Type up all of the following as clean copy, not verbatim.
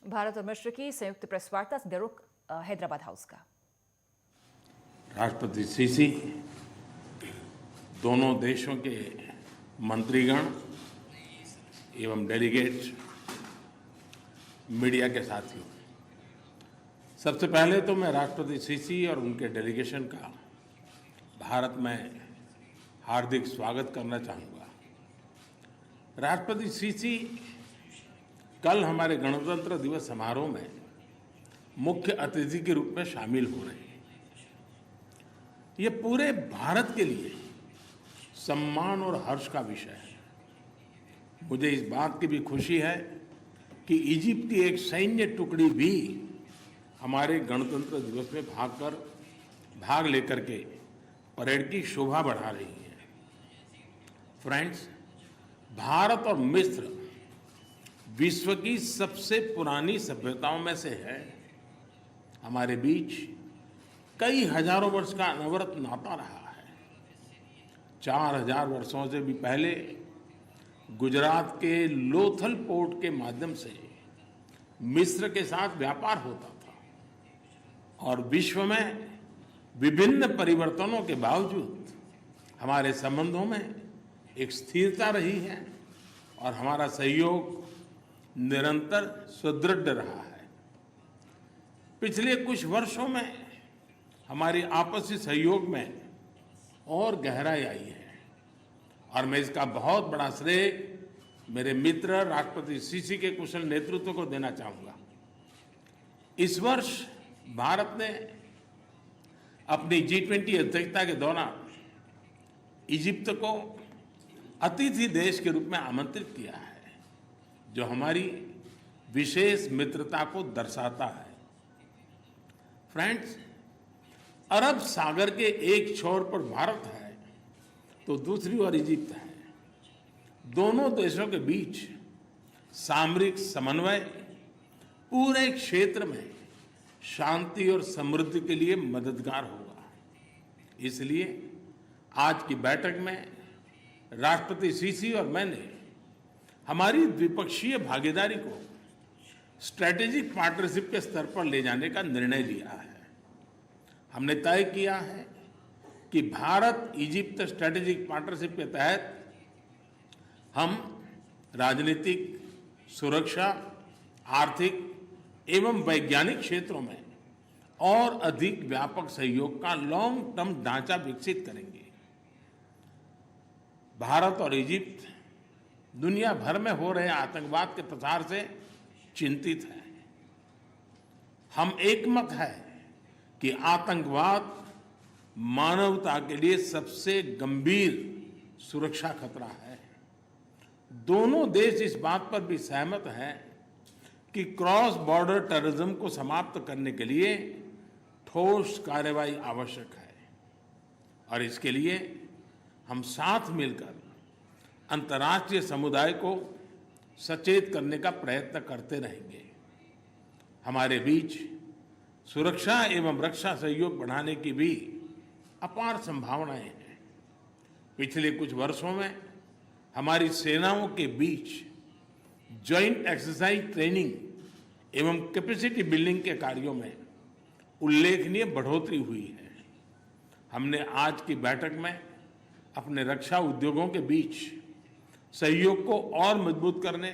भारत और मिस्र की संयुक्त प्रेस वार्ता से ब्यूरो हैदराबाद हाउस का। राष्ट्रपति सीसी, दोनों देशों के मंत्रीगण एवं डेलीगेट, मीडिया के साथियों, सबसे पहले तो मैं राष्ट्रपति सीसी और उनके डेलीगेशन का भारत में हार्दिक स्वागत करना चाहूँगा। राष्ट्रपति सीसी कल हमारे गणतंत्र दिवस समारोह में मुख्य अतिथि के रूप में शामिल हो रहे हैं। ये पूरे भारत के लिए सम्मान और हर्ष का विषय है। मुझे इस बात की भी खुशी है कि इजिप्ट की एक सैन्य टुकड़ी भी हमारे गणतंत्र दिवस में भाग लेकर के परेड की शोभा बढ़ा रही है। फ्रेंड्स, भारत और मिस्र विश्व की सबसे पुरानी सभ्यताओं में से है। हमारे बीच कई हजारों वर्ष का अनवरत नाता रहा है। 4000 वर्षों से भी पहले गुजरात के लोथल पोर्ट के माध्यम से मिस्र के साथ व्यापार होता था और विश्व में विभिन्न परिवर्तनों के बावजूद हमारे संबंधों में एक स्थिरता रही है और हमारा सहयोग निरंतर सुदृढ़ रहा है। पिछले कुछ वर्षों में हमारी आपसी सहयोग में और गहराई आई है और मैं इसका बहुत बड़ा श्रेय मेरे मित्र राष्ट्रपति सीसी के कुशल नेतृत्व को देना चाहूँगा। इस वर्ष भारत ने अपनी G20 अध्यक्षता के दौरान इजिप्ट को अतिथि देश के रूप में आमंत्रित किया है, जो हमारी विशेष मित्रता को दर्शाता है। फ्रेंड्स, अरब सागर के एक छोर पर भारत है तो दूसरी ओर इजिप्ट है। दोनों देशों के बीच सामरिक समन्वय पूरे क्षेत्र में शांति और समृद्धि के लिए मददगार होगा। इसलिए आज की बैठक में राष्ट्रपति सीसी और मैंने हमारी द्विपक्षीय भागीदारी को स्ट्रैटेजिक पार्टनरशिप के स्तर पर ले जाने का निर्णय लिया है। हमने तय किया है कि भारत इजिप्ट स्ट्रैटेजिक पार्टनरशिप के तहत हम राजनीतिक, सुरक्षा, आर्थिक एवं वैज्ञानिक क्षेत्रों में और अधिक व्यापक सहयोग का लॉन्ग टर्म ढांचा विकसित करेंगे। भारत और इजिप्ट दुनिया भर में हो रहे आतंकवाद के प्रसार से चिंतित है। हम एकमत है कि आतंकवाद मानवता के लिए सबसे गंभीर सुरक्षा खतरा है। दोनों देश इस बात पर भी सहमत हैं कि क्रॉस बॉर्डर टेररिज्म को समाप्त करने के लिए ठोस कार्रवाई आवश्यक है और इसके लिए हम साथ मिलकर अंतर्राष्ट्रीय समुदाय को सचेत करने का प्रयत्न करते रहेंगे। हमारे बीच सुरक्षा एवं रक्षा सहयोग बढ़ाने की भी अपार संभावनाएं हैं। पिछले कुछ वर्षों में हमारी सेनाओं के बीच जॉइंट एक्सरसाइज ट्रेनिंग एवं कैपेसिटी बिल्डिंग के कार्यों में उल्लेखनीय बढ़ोतरी हुई है। हमने आज की बैठक में अपने रक्षा उद्योगों के बीच सहयोग को और मजबूत करने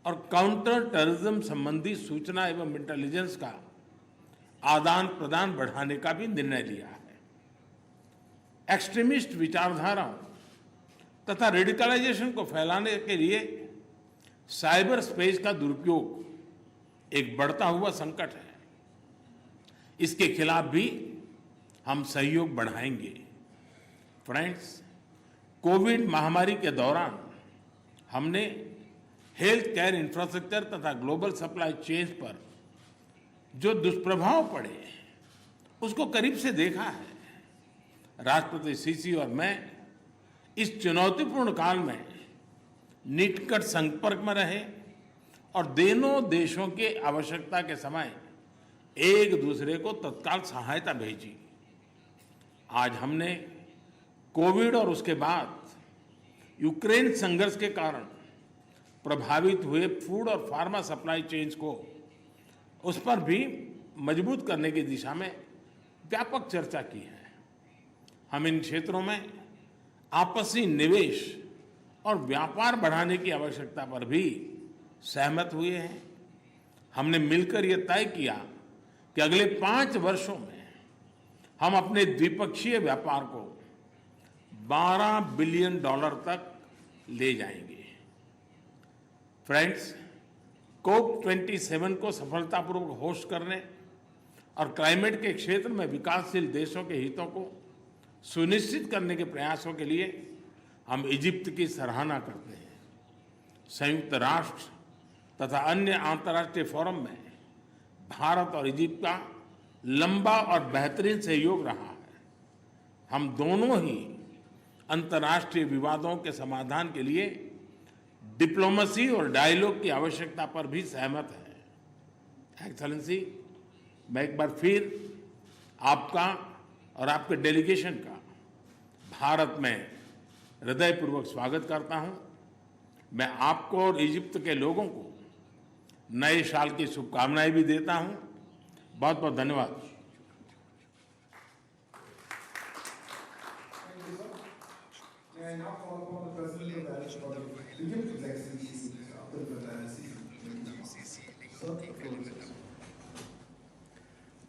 और काउंटर टेररिज्म संबंधी सूचना एवं इंटेलिजेंस का आदान प्रदान बढ़ाने का भी निर्णय लिया है। एक्सट्रीमिस्ट विचारधाराओं तथा रेडिकलाइजेशन को फैलाने के लिए साइबर स्पेस का दुरुपयोग एक बढ़ता हुआ संकट है। इसके खिलाफ भी हम सहयोग बढ़ाएंगे। फ्रेंड्स, कोविड महामारी के दौरान हमने हेल्थ केयर इंफ्रास्ट्रक्चर तथा ग्लोबल सप्लाई चेन पर जो दुष्प्रभाव पड़े उसको करीब से देखा है। राष्ट्रपति सीसी और मैं इस चुनौतीपूर्ण काल में निकट संपर्क में रहे और दोनों देशों के आवश्यकता के समय एक दूसरे को तत्काल सहायता भेजी। आज हमने कोविड और उसके बाद यूक्रेन संघर्ष के कारण प्रभावित हुए फूड और फार्मा सप्लाई चेन्स को उस पर भी मजबूत करने की दिशा में व्यापक चर्चा की है। हम इन क्षेत्रों में आपसी निवेश और व्यापार बढ़ाने की आवश्यकता पर भी सहमत हुए हैं। हमने मिलकर यह तय किया कि अगले 5 वर्षों में हम अपने द्विपक्षीय व्यापार को $12 बिलियन तक ले जाएंगे। फ्रेंड्स, COP27 को सफलतापूर्वक होस्ट करने और क्लाइमेट के क्षेत्र में विकासशील देशों के हितों को सुनिश्चित करने के प्रयासों के लिए हम इजिप्ट की सराहना करते हैं। संयुक्त राष्ट्र तथा अन्य अंतर्राष्ट्रीय फोरम में भारत और इजिप्ट का लंबा और बेहतरीन सहयोग रहा है। हम दोनों ही अंतर्राष्ट्रीय विवादों के समाधान के लिए डिप्लोमेसी और डायलॉग की आवश्यकता पर भी सहमत है। एक्सेलेंसी, मैं एक बार फिर आपका और आपके डेलीगेशन का भारत में हृदयपूर्वक स्वागत करता हूं। मैं आपको और इजिप्ट के लोगों को नए साल की शुभकामनाएं भी देता हूं। बहुत बहुत धन्यवाद।